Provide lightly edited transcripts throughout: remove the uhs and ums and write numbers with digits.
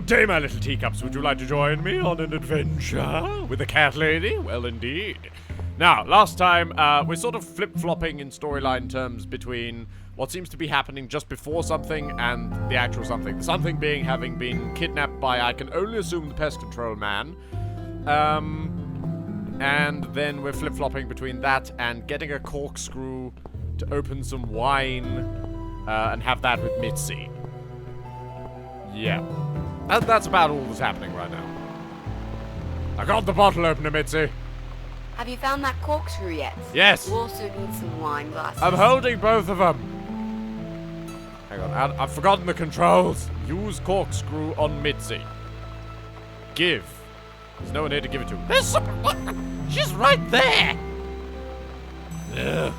Good day, my little teacups. Would you like to join me on an adventure with the cat lady? Well, indeed. Now, last time, we're sort of flip-flopping in storyline terms between what seems to be happening just before something and the actual something. The something being having been kidnapped by, I can only assume, the pest control man. And then we're flip-flopping between that and getting a corkscrew to open some wine and have that with Mitzi. Yeah. That's about all that's happening right now. I got the bottle opener, Mitzi. Have you found that corkscrew yet? Yes. You also need some wine glasses. I'm holding both of them. Hang on, I've forgotten the controls. Use corkscrew on Mitzi. Give. There's no one here to give it to. There's some. What? She's right there. Ugh.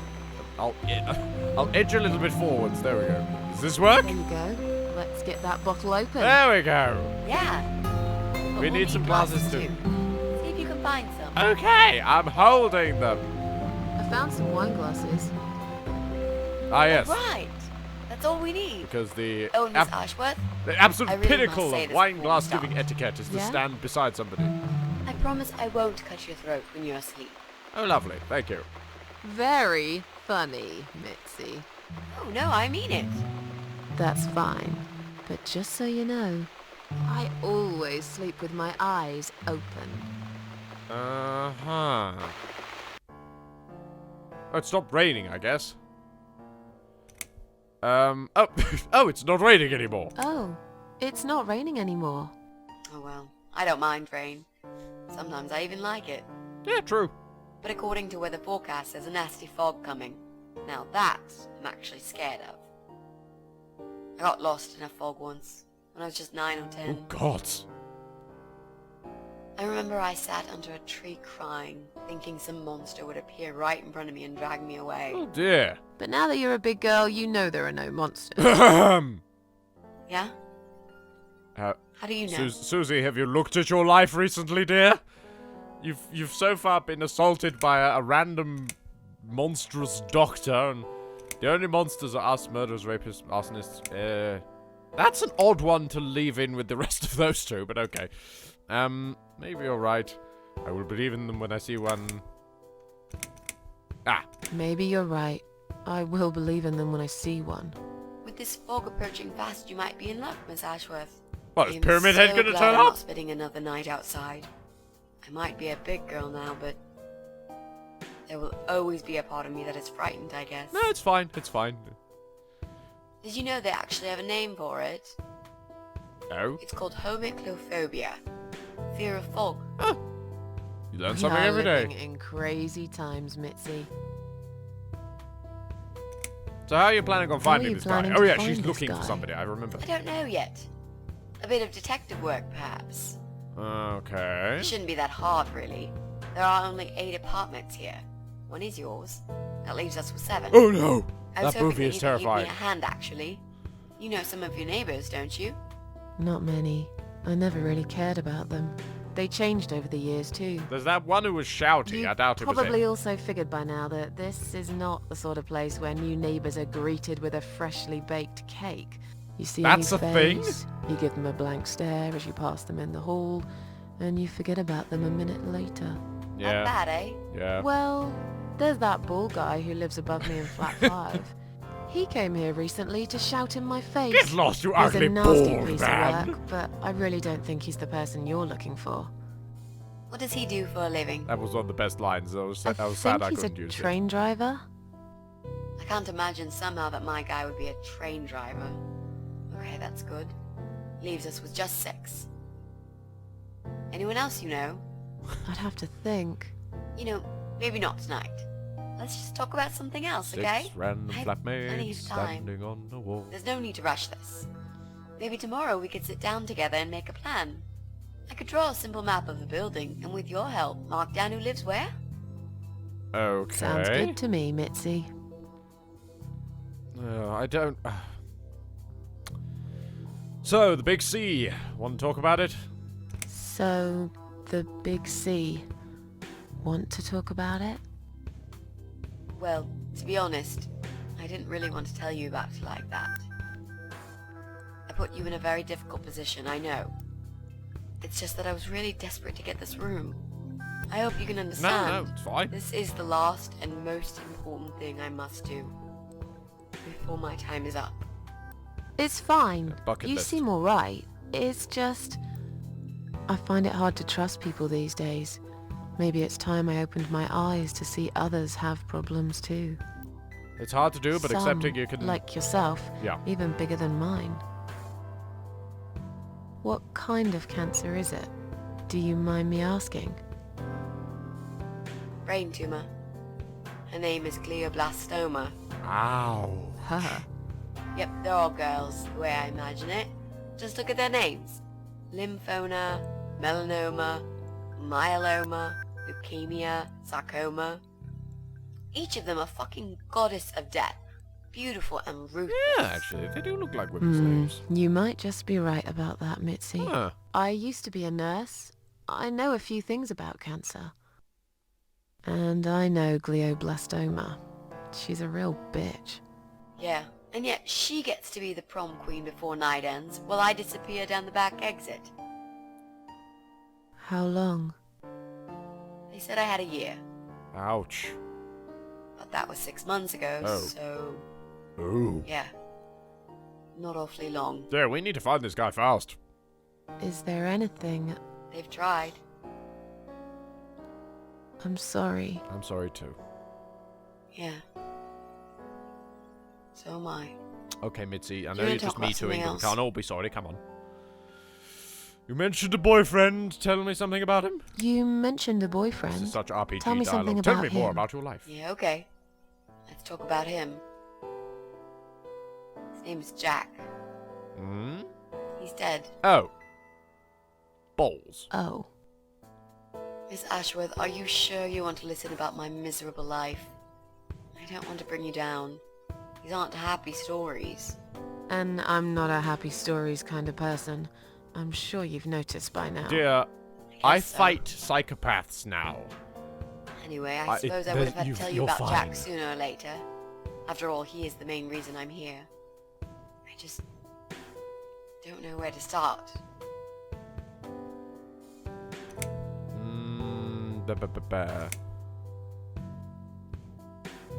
I'll edge a little bit forwards. There we go. Does this work? There you go. Let's get that bottle open. There we go. Yeah. We need some glasses too. See if you can find some. Okay, I'm holding them. I found some wine glasses. Ah, yes. Right. That's all we need. Because the Oh, Miss Ashworth, the absolute I really pinnacle must say of this wine before glass we start. giving etiquette is to Yeah? stand beside somebody. I promise I won't cut your throat when you're asleep. Oh, lovely. Thank you. Very funny, Mitzi. Oh, no, I mean it. That's fine. But just so you know, I always sleep with my eyes open. Uh-huh. Oh, it stopped raining, I guess. Oh, oh, it's not raining anymore. Oh, it's not raining anymore. Oh, well, I don't mind rain. Sometimes I even like it. Yeah, true. But according to weather forecast, there's a nasty fog coming. Now that I'm actually scared of. I got lost in a fog once, when I was just 9 or 10. Oh, God. I remember I sat under a tree crying, thinking some monster would appear right in front of me and drag me away. Oh, dear. But now that you're a big girl, you know there are no monsters. Yeah? How do you know? Susie, have you looked at your life recently, dear? You've so far been assaulted by a random monstrous doctor, and the only monsters are us, murderers, rapists, arsonists. That's an odd one to leave in with the rest of those two, but okay. Maybe you're right. I will believe in them when I see one. Ah. Maybe you're right. I will believe in them when I see one. With this fog approaching fast, you might be in luck, Miss Ashworth. What, is I'm Pyramid so Head gonna glad turn I'm up? not spending another night outside. I might be a big girl now, but there will always be a part of me that is frightened, I guess. No, it's fine. It's fine. Did you know they actually have a name for it? No. It's called homiclophobia. Fear of fog. You learn We something are every living day. in crazy times, Mitzi. So how are you planning on How are finding you this guy? planning Oh to yeah, find she's this looking for guy? somebody, I remember. I don't know yet. A bit of detective work, perhaps. Okay. It shouldn't be that hard, really. There are only 8 apartments here. One is yours. That leaves us with 7. Oh no! I was That hoping movie that is you could give terrifying. me a hand, actually. You know some of your neighbors, don't you? Not many. I never really cared about them. They changed over the years, too. There's that one who was shouting. You I doubt it was probably him. also figured by now that this is not the sort of place where new neighbors are greeted with a freshly baked cake. You see That's any a thing? face, you give them a blank stare as you pass them in the hall, and you forget about them a minute later. Yeah. Not bad, eh? Yeah. Well, there's that bald guy who lives above me in flat 5. He came here recently to shout in my face. Get lost, you He's ugly a nasty bald piece man! of work, but I really don't think he's the person you're looking for. What does he do for a living? That was one of the best lines. I was I sad think I he's a couldn't use train driver. I can't imagine somehow that my guy would be a train driver. Okay, that's good. Leaves us with just 6. Anyone else you know? I'd have to think. You know, maybe not tonight. Let's just talk about something else, it. okay? 6 random I have plenty flatmates of time. standing on the wall. There's no need to rush this. Maybe tomorrow we could sit down together and make a plan. I could draw a simple map of the building, and with your help, mark down who lives where. Okay. Sounds good to me, Mitzi. I don't... So, the big C. Want to talk about it? So, the big C. Want to talk about it? Well, to be honest, I didn't really want to tell you about it like that. I put you in a very difficult position, I know. It's just that I was really desperate to get this room. I hope you can understand. No, it's fine. This is the last and most important thing I must do before my time is up. It's fine. Bucket You list. seem alright. It's just... I find it hard to trust people these days. Maybe it's time I opened my eyes to see others have problems too. It's hard to do, but Some, accepting you can... like yourself, Yeah. even bigger than mine. What kind of cancer is it? Do you mind me asking? Brain tumor. Her name is glioblastoma. Ow. Her. Yep, they're all girls, the way I imagine it. Just look at their names. Lymphoma, melanoma, myeloma, leukemia, sarcoma. Each of them a fucking goddess of death. Beautiful and ruthless. Yeah, actually, they do look like women's names. You might just be right about that, Mitzi. Huh. I used to be a nurse. I know a few things about cancer. And I know glioblastoma. She's a real bitch. Yeah, and yet she gets to be the prom queen before night ends, while I disappear down the back exit. How long? They said I had a year, Ouch. but that was 6 months ago, Oh. so Ooh. yeah. Not awfully long. Yeah, we need to find this guy fast. Is there anything... They've tried. I'm sorry. I'm sorry too. Yeah. So am I. Okay, Mitzi, I Do know you you're wanna just talk about me tooing, something but we else? can't all be sorry. Come on. You mentioned a boyfriend. Tell me something about him. You mentioned a This boyfriend. is such RPG Tell me dialogue. something Tell about me more him. about your life. Yeah, okay. Let's talk about him. His name is Jack. Hmm? He's dead. Oh. Balls. Oh. Miss Ashworth, are you sure you want to listen about my miserable life? I don't want to bring you down. These aren't happy stories. And I'm not a happy stories kind of person. I'm sure you've noticed by now. Dear, I guess so. fight psychopaths now. Anyway, I I- suppose I there's- would have had to you've- tell you you're about fine. Jack sooner or later. After all, he is the main reason I'm here. I just don't know where to start.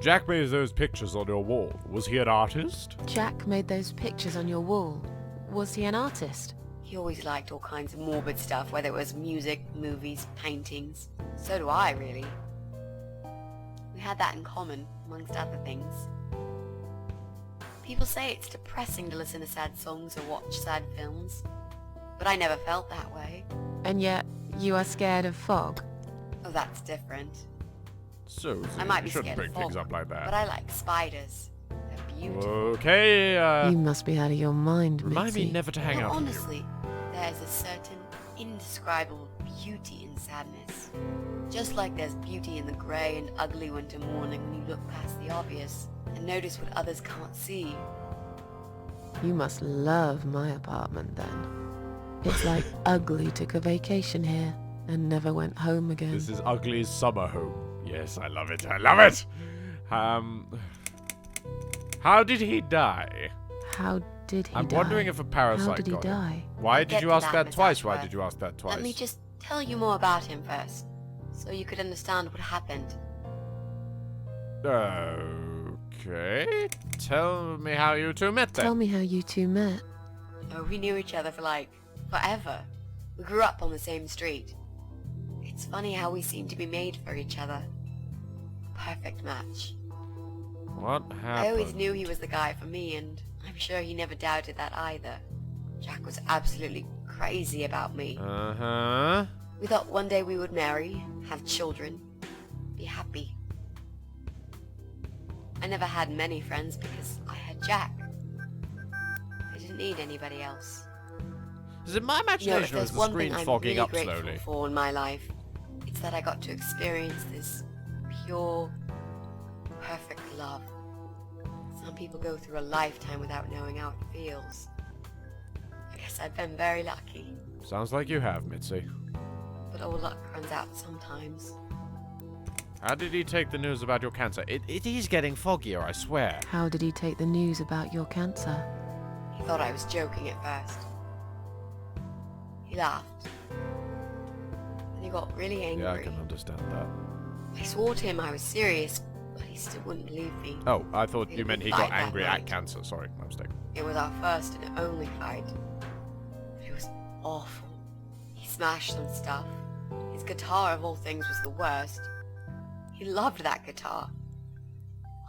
Jack made those pictures on your wall. Was he an artist? Jack made those pictures on your wall. Was he an artist? He always liked all kinds of morbid stuff, whether it was music, movies, paintings. So do I, really. We had that in common, amongst other things. People say it's depressing to listen to sad songs or watch sad films, but I never felt that way. And yet, you are scared of fog? Oh, that's different. Susan, I might be you shouldn't scared bring of things fog, up like but that. I like spiders. They're beautiful. Okay, You must be out of your mind, remind me Mitzi. never to hang No, out with you. honestly, there's a certain indescribable beauty in sadness. Just like there's beauty in the grey and ugly winter morning when you look past the obvious and notice what others can't see. You must love my apartment then. It's like Ugly took a vacation here and never went home again. This is Ugly's summer home. Yes, I love it. I love it. How did he die? How did he I'm die? wondering if a parasite How did he got him. die? Why I'll did get you to ask that, that Miss twice? Why Ashworth. did you ask that twice? Let me just tell you more about him first, so you could understand what happened. Okay. Tell me how you two met then. Tell me how you two met. Oh, we knew each other for like forever. We grew up on the same street. It's funny how we seem to be made for each other. Perfect match. What happened? I always knew he was the guy for me, and I'm sure he never doubted that either. Jack was absolutely crazy about me. Uh-huh. We thought one day we would marry, have children, be happy. I never had many friends because I had Jack. I didn't need anybody else. Is it my You know, if imagination or is there's the one screen thing I'm fogging really up grateful slowly? for in my life, it's that I got to experience this pure, perfect love. Some people go through a lifetime without knowing how it feels. I guess I've been very lucky, Sounds like you have, Mitzi. but all luck runs out sometimes. How did he take the news about your cancer? It is getting foggier, I swear. How did he take the news about your cancer? He thought I was joking at first. He laughed. And he got really angry. Yeah, I can understand that. I swore to him I was serious, but he still wouldn't believe me. Oh, I thought you meant he got Fight that angry night. at cancer. Sorry, my mistake. It was our first and only fight. It was awful. He smashed some stuff. His guitar, of all things, was the worst. He loved that guitar.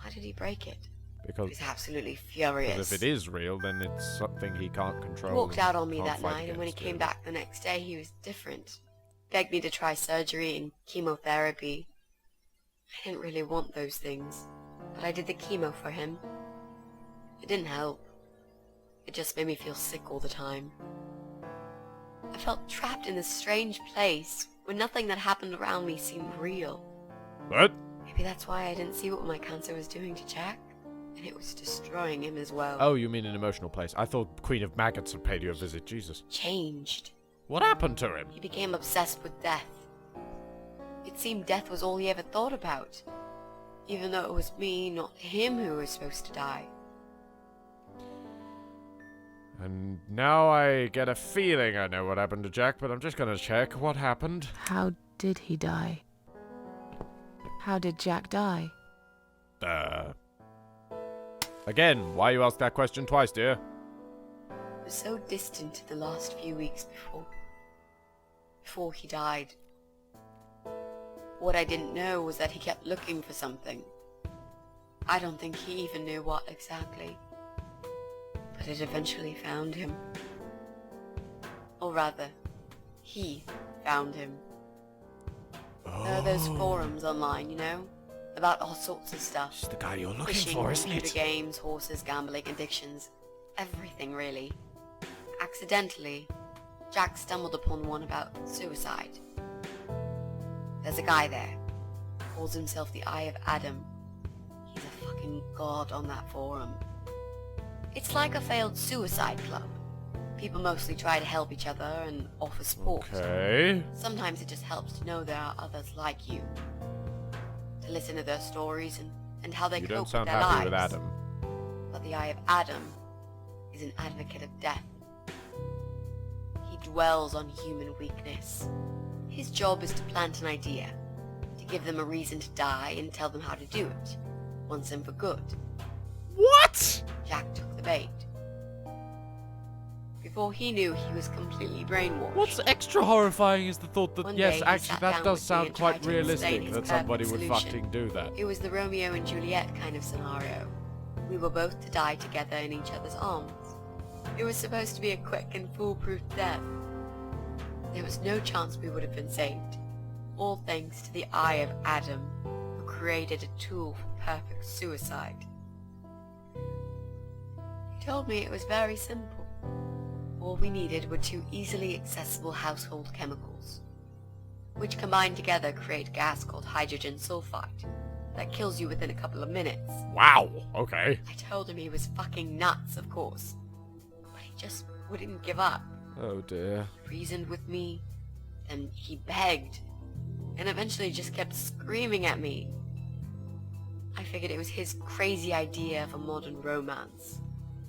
Why did he break it? He Because was absolutely furious. if it is real, then it's something he can't control. He walked out on me can't that fight night, and when he against, came really. back the next day, he was different. Begged me to try surgery and chemotherapy. I didn't really want those things, but I did the chemo for him. It didn't help. It just made me feel sick all the time. I felt trapped in this strange place where nothing that happened around me seemed real. What? Maybe that's why I didn't see what my cancer was doing to Jack, and it was destroying him as well. Oh, you mean an emotional place? I thought Queen of Maggots had paid you a visit. Jesus. Changed. What happened to him? He became obsessed with death. It seemed death was all he ever thought about, even though it was me, not him, who was supposed to die. And now I get a feeling I know what happened to Jack, but I'm just gonna check what happened. How did he die? How did Jack die? Again, why you ask that question twice, dear? It was so distant the last few weeks before he died. What I didn't know was that he kept looking for something. I don't think he even knew what exactly. But it eventually found him. Or rather, he found him. There are those forums online, you know? About all sorts of stuff. It's the guy you're looking Fishing, for, isn't computer it? games, horses, gambling, addictions. Everything, really. Accidentally, Jack stumbled upon one about suicide. There's a guy there. Calls himself the Eye of Adam. He's a fucking god on that forum. It's like a failed suicide club. People mostly try to help each other and offer support. Okay. Sometimes it just helps to know there are others like you. To listen to their stories and how they You cope don't with sound their happy lives. with Adam. But the Eye of Adam is an advocate of death. He dwells on human weakness. His job is to plant an idea, to give them a reason to die and tell them how to do it, once and for good. What? Jack took the bait. Before he knew, he was completely brainwashed. What's extra horrifying is the thought that, One yes, day he actually, sat that down does with me sound and quite tried to explain realistic his that somebody would perfect solution. fucking do that. It was the Romeo and Juliet kind of scenario. We were both to die together in each other's arms. It was supposed to be a quick and foolproof death. There was no chance we would have been saved. All thanks to the Eye of Adam, who created a tool for perfect suicide. He told me it was very simple. All we needed were 2 easily accessible household chemicals, which combined together create a gas called hydrogen sulfide that kills you within a couple of minutes. Wow, okay. I told him he was fucking nuts, of course, but he just wouldn't give up. Oh dear. He reasoned with me, then he begged, and eventually just kept screaming at me. I figured it was his crazy idea of a modern romance,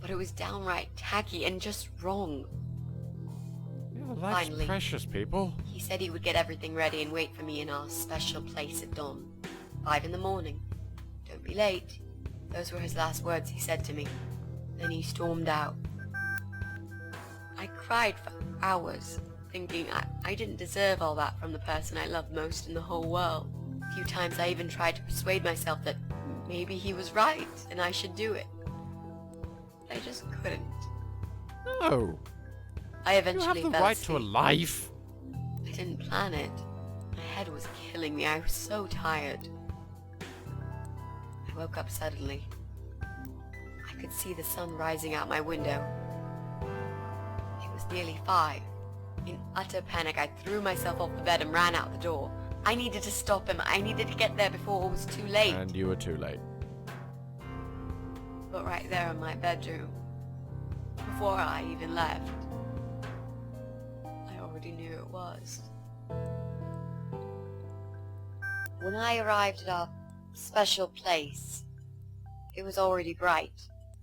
but it was downright tacky and just wrong. Yeah, life's Finally. precious, people. He said he would get everything ready and wait for me in our special place at dawn. 5 in the morning. Don't be late. Those were his last words he said to me. Then he stormed out. I cried for hours, thinking I didn't deserve all that from the person I loved most in the whole world. A few times I even tried to persuade myself that maybe he was right and I should do it. I just couldn't. No. I You eventually have the fell right to a asleep. life. I didn't plan it. My head was killing me. I was so tired. I woke up suddenly. I could see the sun rising out my window. It was nearly 5. In utter panic, I threw myself off the bed and ran out the door. I needed to stop him. I needed to get there before it was too late. And you were too late. But right there in my bedroom, before I even left, I already knew it was. When I arrived at our special place, it was already bright.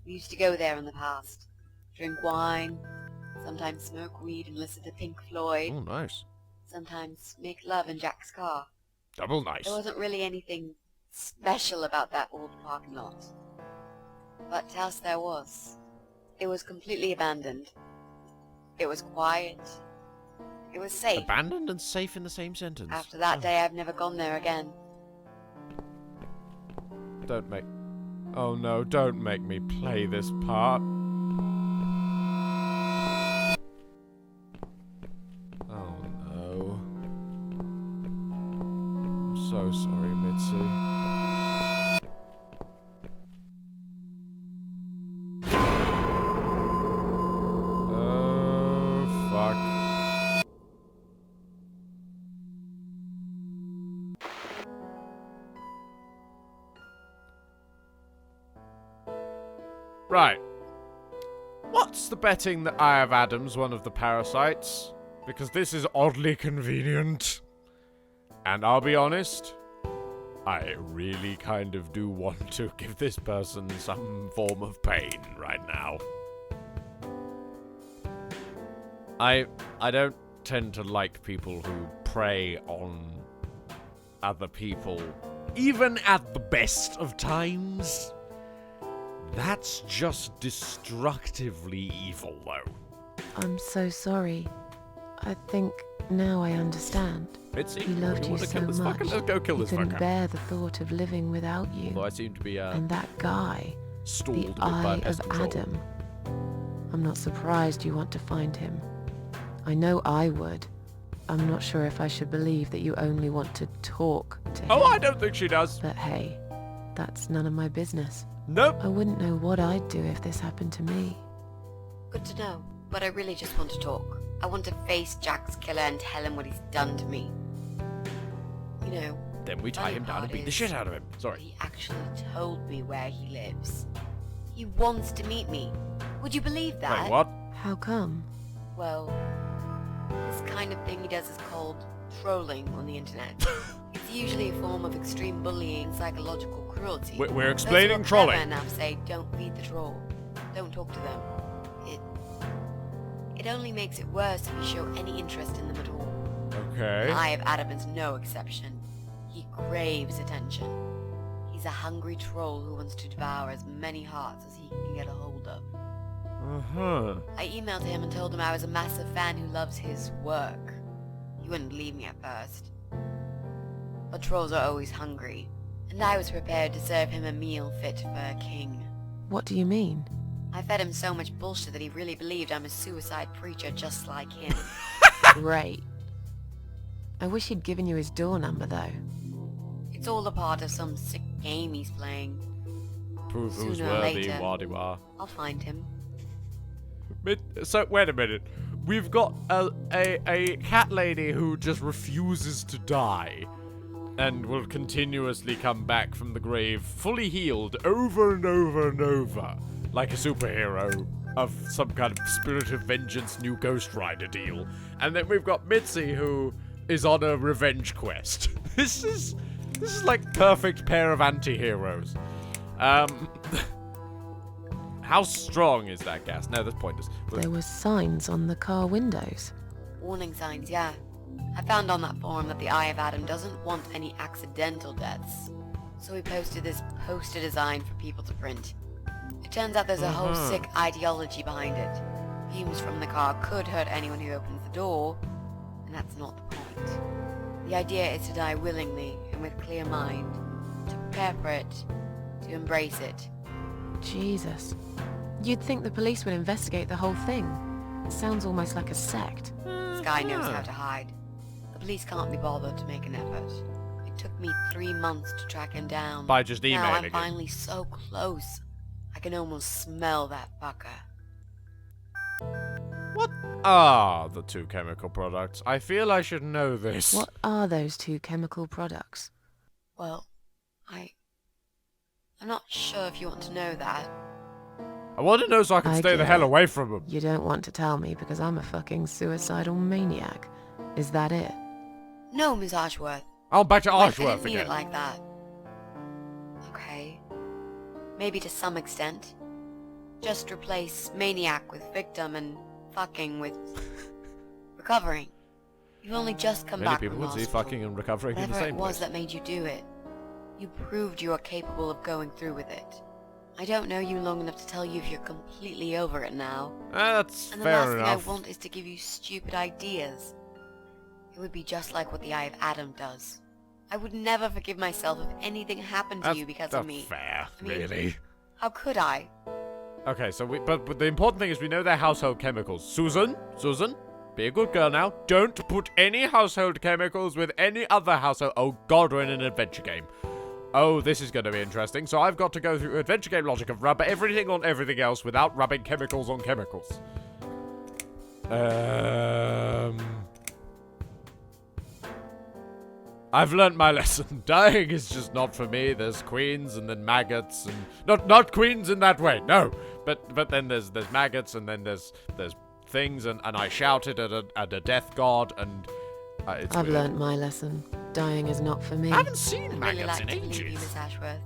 We used to go there in the past, drink wine, Sometimes smoke weed and listen to Pink Floyd. Oh, nice. Sometimes make love in Jack's car. Double nice. There wasn't really anything special about that old parking lot. But else there was. It was completely abandoned. It was quiet. It was safe. Abandoned and safe in the same sentence. After that day, I've never gone there again. Don't make... Oh no, don't make me play this part. Oh no. I'm so sorry, Mitzi. Oh, fuck. Right. What's the betting that I have Adam's one of the parasites? Because this is oddly convenient. And I'll be honest, I really kind of do want to give this person some form of pain right now. I don't tend to like people who prey on other people, even at the best of times. That's just destructively evil, though. I'm so sorry. I think now I understand. Mitzi, He loved you so much. Let's go kill He this couldn't fucker. bear the thought of living without you. Although I seem to be And that guy, stalled the a bit by Eye pest of control. Adam. I'm not surprised you want to find him. I know I would. I'm not sure if I should believe that you only want to talk to him. Oh, I don't think she does. But hey, that's none of my business. Nope. I wouldn't know what I'd do if this happened to me. Good to know, but I really just want to talk. I want to face Jack's killer and tell him what he's done to me. You know, Then we tie funny him down and part beat the is shit out of him. Sorry. he actually told me where he lives. He wants to meet me. Would you believe that? Wait, what? How come? Well, this kind of thing he does is called trolling on the internet. It's usually a form of extreme bullying and psychological cruelty. We're explaining Those who are clever trolling. enough say, don't feed the troll. Don't talk to them. It only makes it worse if you show any interest in them at all. Okay. The Eye of Adam is no exception. He craves attention. He's a hungry troll who wants to devour as many hearts as he can get a hold of. Uh-huh. I emailed him and told him I was a massive fan who loves his work. He wouldn't believe me at first. But trolls are always hungry, and I was prepared to serve him a meal fit for a king. What do you mean? I fed him so much bullshit that he really believed I'm a suicide preacher just like him. Great. I wish he'd given you his door number, though. It's all a part of some sick game he's playing. Prove who's Sooner or worthy, later. wah-de-wah. I'll find him. So, wait a minute. We've got a cat lady who just refuses to die and will continuously come back from the grave fully healed over and over and over like a superhero of some kind of Spirit of Vengeance new Ghost Rider deal. And then we've got Mitzi who is on a revenge quest. This is like perfect pair of anti-heroes. How strong is that gas? No, that's pointless. There were signs on the car windows. Warning signs, yeah. I found on that forum that the Eye of Adam doesn't want any accidental deaths. So we posted this poster design for people to print. It turns out there's a whole sick ideology behind it. Fumes from the car could hurt anyone who opens the door, and that's not the point. The idea is to die willingly and with clear mind, to prepare for it, to embrace it. Jesus. You'd think the police would investigate the whole thing. It sounds almost like a sect. This guy knows how to hide. The police can't be bothered to make an effort. It took me 3 months to track him down. By just Now emailing I'm him. finally so close. I can almost smell that fucker. What are the two chemical products? I feel I should know this. What are those two chemical products? Well, I'm not sure if you want to know that. I want to know so I can I stay the get hell it. away from them. You don't want to tell me because I'm a fucking suicidal maniac. Is that it? No, Miss Ashworth. Oh, back to I Ashworth didn't mean again. it like that. Okay. Maybe to some extent. Just replace maniac with victim and fucking with recovering. You've only just come Many back people from would see hospital. fucking and recovering in the Whatever same it was place. that made you do it, you proved you are capable of going through with it. I don't know you long enough to tell you if you're completely over it now. That's And the fair last thing I enough. want is to give you stupid ideas. It would be just like what the Eye of Adam does. I would never forgive myself if anything happened to you because of That's me. fair, I mean, really. How could I? Okay, so but the important thing is we know they're household chemicals. Susan, be a good girl now. Don't put any household chemicals with any other household. Oh God, we're in an adventure game. Oh, this is going to be interesting. So I've got to go through adventure game logic of rub everything on everything else without rubbing chemicals on chemicals. I've learnt my lesson. Dying is just not for me. There's queens and then maggots and not queens in that way. No, but then there's maggots and then there's things and I shouted at a death god and it's I've weird. learnt my lesson. Dying is not for me. I haven't seen I'd really maggots like in to believe you, ages. Miss Ashworth.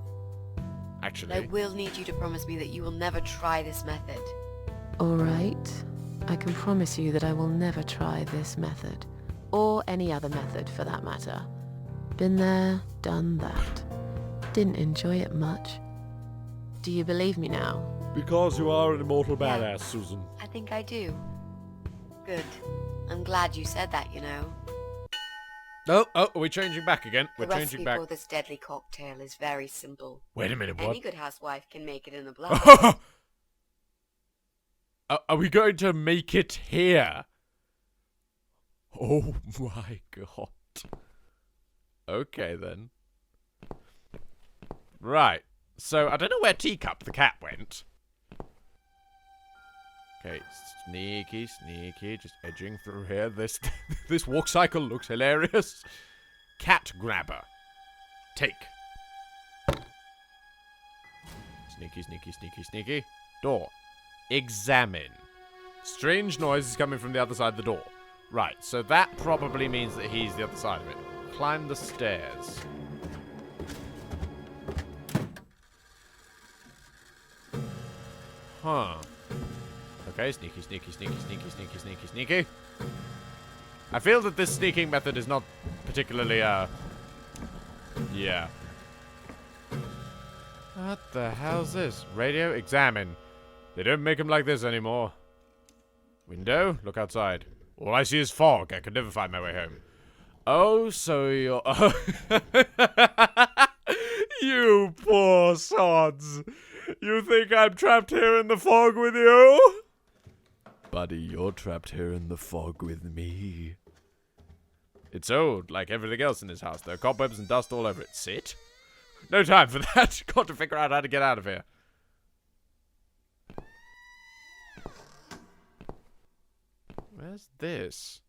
But I Actually, will need you to promise me that you will never try this method. All right. I can promise you that I will never try this method. Or any other method, for that matter. Been there, done that. Didn't enjoy it much. Do you believe me now? because you are an immortal Yeah. badass, Susan. I think I do. Good. I'm glad you said that, you know. Oh, are we changing back again? We're The changing recipe back. for this deadly cocktail is very simple. Wait a minute, Any what? good housewife can make it in a blast. Are we going to make it here? Oh my God. Okay then. Right. So I don't know where Teacup the cat went. Okay, sneaky, just edging through here. This this walk cycle looks hilarious. Cat grabber. Take. Sneaky. Door. Examine. Strange noise is coming from the other side of the door. Right, so that probably means that he's the other side of it. Climb the stairs. Huh. Okay, sneaky. I feel that this sneaking method is not particularly, yeah. What the hell's this? Radio, examine. They don't make them like this anymore. Window, look outside. All I see is fog. I could never find my way home. Oh, so you're... You poor sods. You think I'm trapped here in the fog with you? Buddy, you're trapped here in the fog with me. It's old, like everything else in this house. There are cobwebs and dust all over it. Sit? No time for that. Got to figure out how to get out of here. Where's this?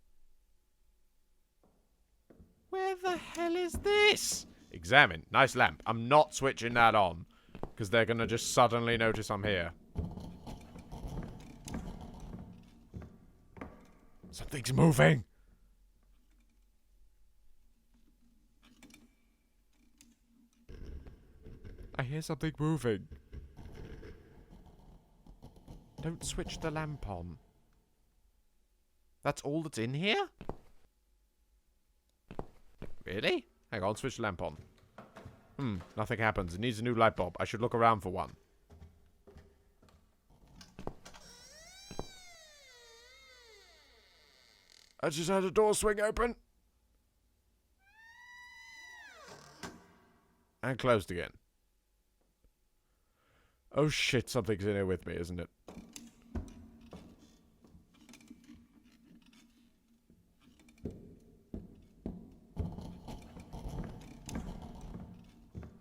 Where the hell is this? Examine. Nice lamp. I'm not switching that on. Because they're going to just suddenly notice I'm here. Something's moving. I hear something moving. Don't switch the lamp on. That's all that's in here? Really? Hang on, switch the lamp on. Nothing happens. It needs a new light bulb. I should look around for one. I just heard a door swing open. And closed again. Oh shit, something's in here with me, isn't it?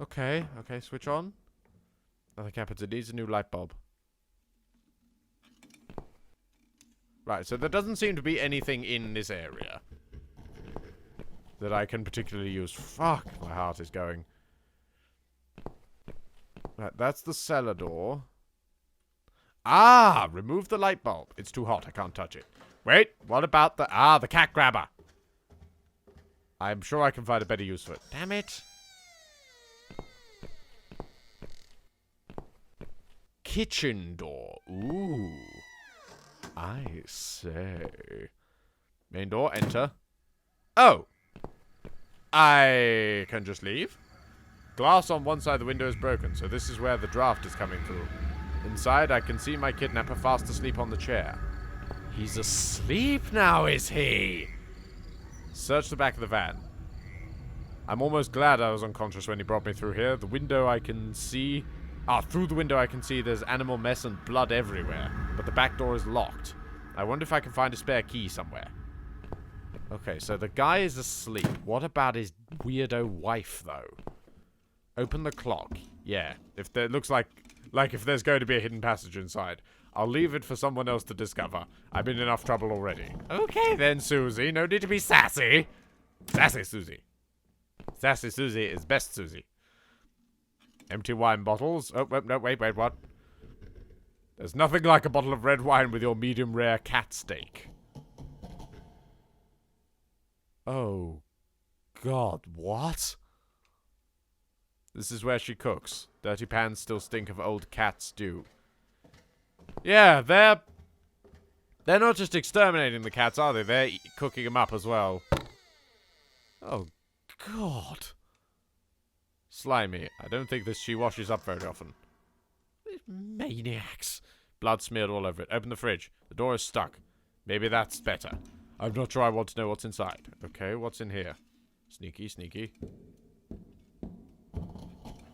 Okay, switch on. Nothing happens. It needs a new light bulb. Right, so there doesn't seem to be anything in this area that I can particularly use. Fuck, my heart is going. Right, that's the cellar door. Ah, remove the light bulb. It's too hot. I can't touch it. Wait, what about the... Ah, the cat grabber. I'm sure I can find a better use for it. Damn it. Kitchen door. Ooh. I say. Main door, enter. Oh! I can just leave? Glass on one side of the window is broken, so this is where the draft is coming through. Inside, I can see my kidnapper fast asleep on the chair. He's asleep now, is he? Search the back of the van. I'm almost glad I was unconscious when he brought me through here. The window I can see... through the window I can see there's animal mess and blood everywhere. But the back door is locked. I wonder if I can find a spare key somewhere. Okay, so the guy is asleep. What about his weirdo wife, though? Open the clock. Yeah, if there looks like if there's going to be a hidden passage inside. I'll leave it for someone else to discover. I'm in enough trouble already. Okay then, Susie. No need to be sassy. Sassy Susie. Sassy Susie is best Susie. Empty wine bottles. Oh, no, wait, what? There's nothing like a bottle of red wine with your medium rare cat steak. Oh, God, what? This is where she cooks. Dirty pans still stink of old cat stew. Yeah, they're not just exterminating the cats, are they? They're cooking them up as well. Oh, God. Slimy. I don't think she washes up very often. These maniacs. Blood smeared all over it. Open the fridge. The door is stuck. Maybe that's better. I'm not sure I want to know what's inside. Okay, what's in here? Sneaky, sneaky.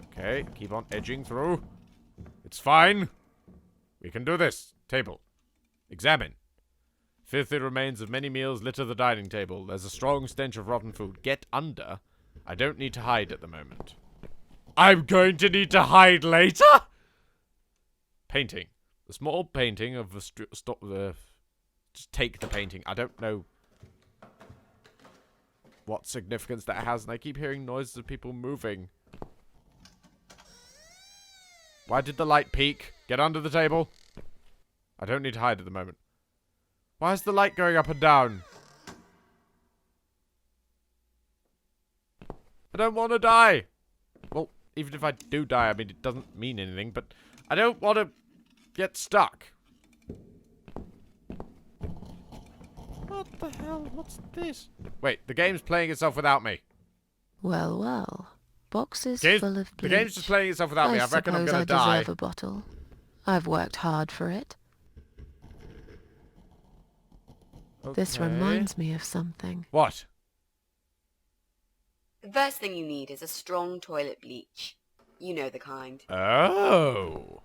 Okay, keep on edging through. It's fine. We can do this. Table. Examine. Filthy remains of many meals litter the dining table. There's a strong stench of rotten food. Get under. I don't need to hide at the moment. I'm going to need to hide later? Painting. The small painting of the just take the painting. I don't know what significance that has, and I keep hearing noises of people moving. Why did the light peak? Get under the table. I don't need to hide at the moment. Why is the light going up and down? I don't want to die. Well, even if I do die, I mean, it doesn't mean anything, but I don't want to get stuck. What the hell? What's this? Wait, the game's playing itself without me. Well, well. Boxes full of bleach. The game's just playing itself without me. I reckon I'm gonna die. I deserve a bottle. I've worked hard for it. Okay. This reminds me of something. What? The first thing you need is a strong toilet bleach. You know the kind. Oh.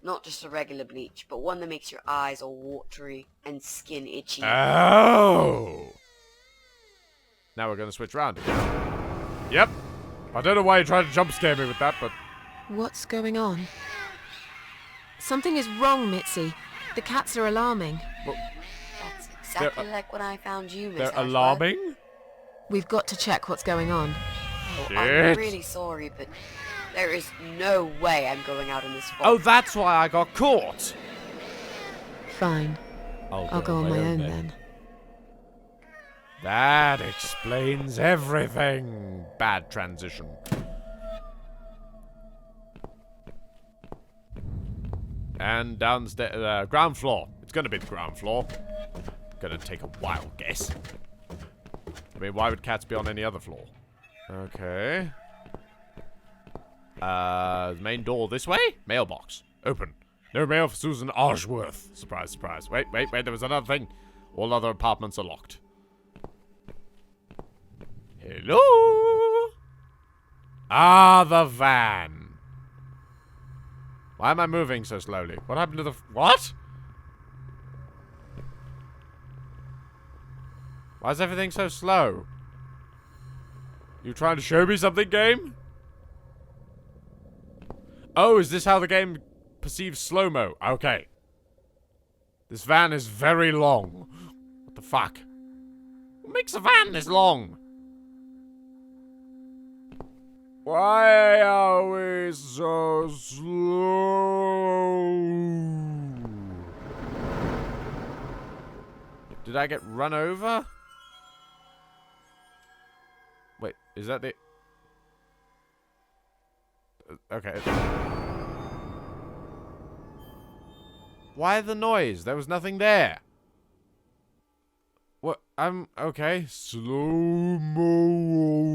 Not just a regular bleach, but one that makes your eyes all watery and skin itchy. Oh. Now we're gonna switch around again. Yep. I don't know why you tried to jump scare me with that, but... What's going on? Something is wrong, Mitzi. The cats are alarming. Well, That's exactly like when I found you, Miss they're Ashworth. alarming? We've got to check what's going on. Oh, Shit. I'm really sorry, but there is no way I'm going out in this fog. Oh, that's why I got caught. Fine. I'll go on my own then. That explains everything. Bad transition. And downstairs, ground floor. It's gonna be the ground floor. Gonna take a wild guess. I mean, why would cats be on any other floor? Okay. Main door this way? Mailbox. Open. No mail for Susan Ashworth. Surprise, surprise. Wait, there was another thing. All other apartments are locked. Hello? Ah, the van. Why am I moving so slowly? What happened to the... What? Why is everything so slow? You trying to show me something, game? Oh, is this how the game perceives slow-mo? Okay. This van is very long. What the fuck? What makes a van this long? Why are we so slow? Did I get run over? Wait, is that the... Okay. Why the noise? There was nothing there. What? Okay. Slow-mo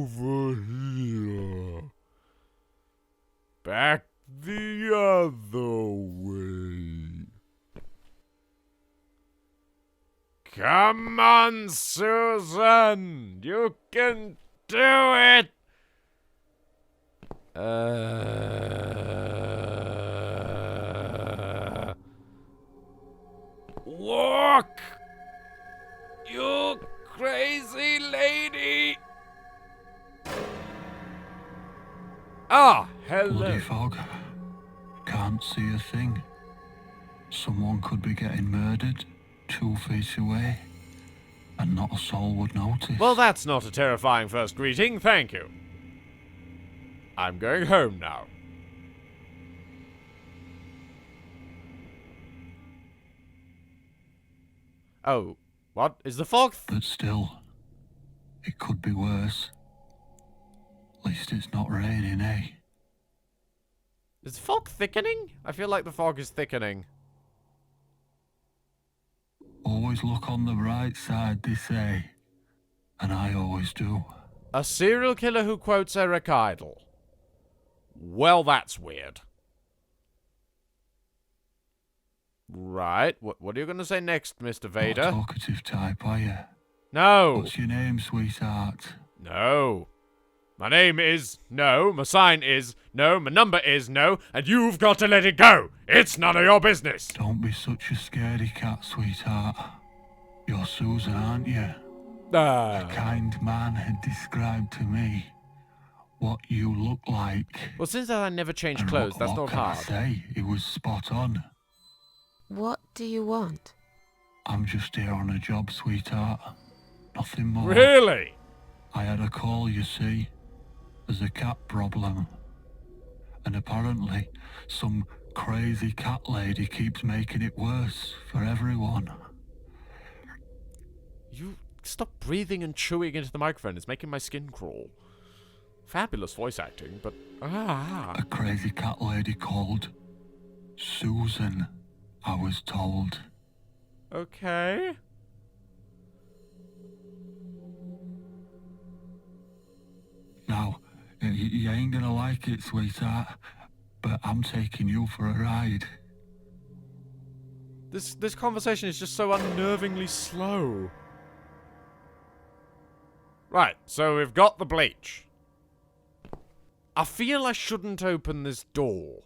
over here. Back the other way. Come on, Susan! You can do it! Walk! You crazy lady! Ah, hello. Bloody fog. Can't see a thing. Someone could be getting murdered 2 feet away, and not a soul would notice. Well, that's not a terrifying first greeting, thank you. I'm going home now. Oh, what? Is the fog? But still, it could be worse. At least it's not raining, eh? Is the fog thickening? I feel like the fog is thickening. Always look on the bright side, they say. And I always do. A serial killer who quotes Eric Idle. Well, that's weird. Right, what are you going to say next, Mr. Vader? Not a talkative type, are you? No! What's your name, sweetheart? No. My name is no, my sign is no, my number is no, and you've got to let it go! It's none of your business! Don't be such a scaredy cat, sweetheart. You're Susan, aren't you? A kind man had described to me what you look like. Well, since I never change And clothes, what that's not can I hard. say? It was spot on. What do you want? I'm just here on a job, sweetheart. Nothing more. Really? I had a call, you see. There's a cat problem. And apparently, some crazy cat lady keeps making it worse for everyone. You stop breathing and chewing into the microphone. It's making my skin crawl. Fabulous voice acting, but... A crazy cat lady called Susan, I was told. Okay. Now, you ain't gonna like it, sweetheart, but I'm taking you for a ride. This conversation is just so unnervingly slow. Right, so we've got the bleach. I feel I shouldn't open this door.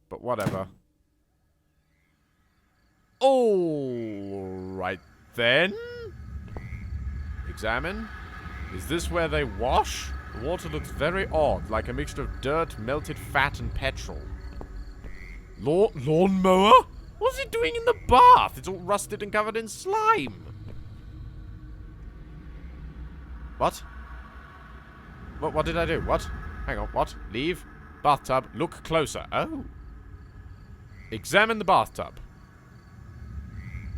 But whatever. Alright then. Examine. Is this where they wash? The water looks very odd, like a mixture of dirt, melted fat, and petrol. Lawnmower? What's it doing in the bath? It's all rusted and covered in slime. What? What did I do? What? Hang on, what? Leave. Bathtub. Look closer. Oh. Examine the bathtub.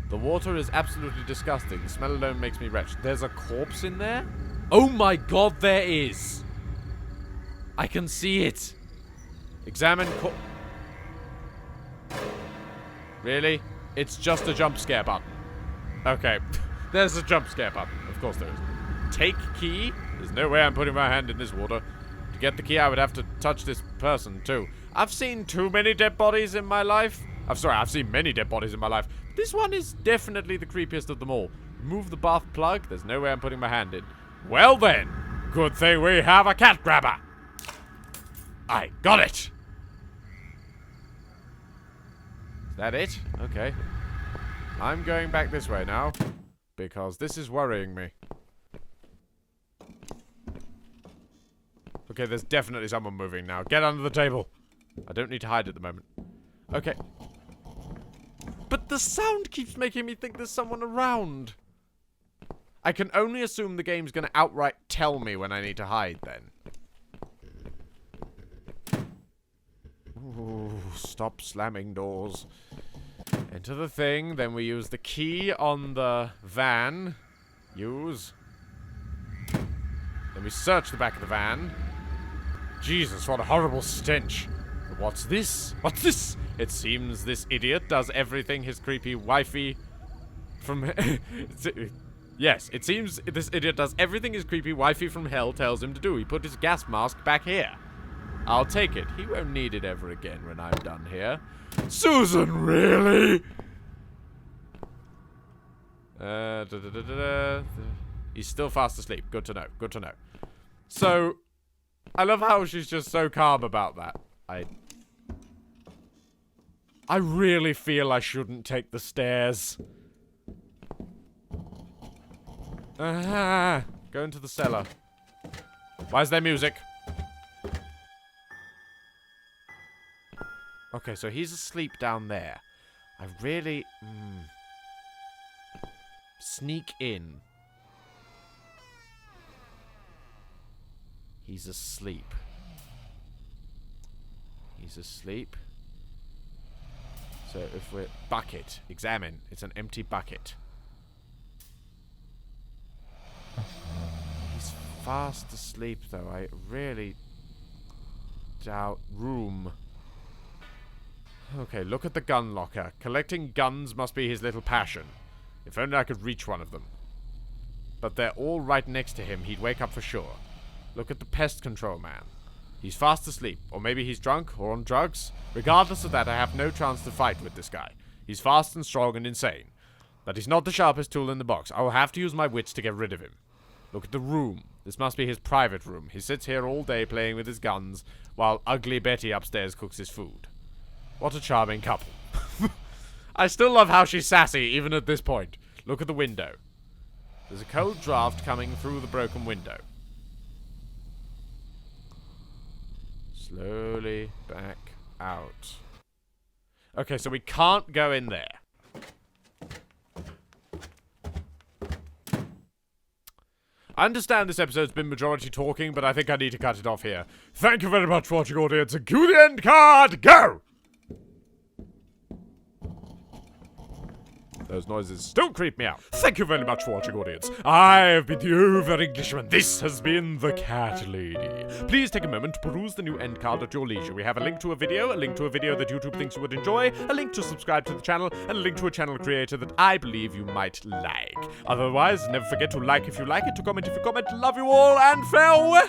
The water is absolutely disgusting. The smell alone makes me wretched. There's a corpse in there? Oh my god, there is! I can see it. Examine Really? It's just a jump scare button. Okay. There's a jump scare button. Of course there is. Take key? There's no way I'm putting my hand in this water. To get the key, I would have to touch this person, too. I've seen too many dead bodies in my life. I've seen many dead bodies in my life. This one is definitely the creepiest of them all. Remove the bath plug. There's no way I'm putting my hand in. Well then. Good thing we have a cat grabber. I got it. Is that it? Okay. I'm going back this way now. Because this is worrying me. Okay, there's definitely someone moving now. Get under the table. I don't need to hide at the moment. Okay. But the sound keeps making me think there's someone around. I can only assume the game's gonna outright tell me when I need to hide, then. Ooh, stop slamming doors. Enter the thing, then we use the key on the van. Use. Then we search the back of the van. Jesus, what a horrible stench. What's this? What's this? It seems this idiot does everything his creepy wifey from... Yes, it seems this idiot does everything his creepy wifey from hell tells him to do. He put his gas mask back here. I'll take it. He won't need it ever again when I'm done here. Susan, really? He's still fast asleep. Good to know. Good to know. So, I love how she's just so calm about that. I really feel I shouldn't take the stairs. Go into the cellar. Why is there music? Okay, so he's asleep down there. I really... Sneak in. He's asleep. He's asleep. So if we're... Bucket. Examine. It's an empty bucket. He's fast asleep, though. I really doubt... Room. Okay, look at the gun locker. Collecting guns must be his little passion. If only I could reach one of them. But they're all right next to him. He'd wake up for sure. Look at the pest control man. He's fast asleep. Or maybe he's drunk or on drugs. Regardless of that, I have no chance to fight with this guy. He's fast and strong and insane. But he's not the sharpest tool in the box. I will have to use my wits to get rid of him. Look at the room. This must be his private room. He sits here all day playing with his guns, while ugly Betty upstairs cooks his food. What a charming couple. I still love how she's sassy, even at this point. Look at the window. There's a cold draft coming through the broken window. Slowly back out. Okay, so we can't go in there. I understand this episode's been majority talking, but I think I need to cut it off here. Thank you very much for watching, audience, and cue the end card, go! Those noises still creep me out. Thank you very much for watching, audience. I've been the Over-Englishman. This has been the Cat Lady. Please take a moment to peruse the new end card at your leisure. We have a link to a video that YouTube thinks you would enjoy, a link to subscribe to the channel, and a link to a channel creator that I believe you might like. Otherwise, never forget to like if you like it, to comment if you comment. Love you all, and farewell!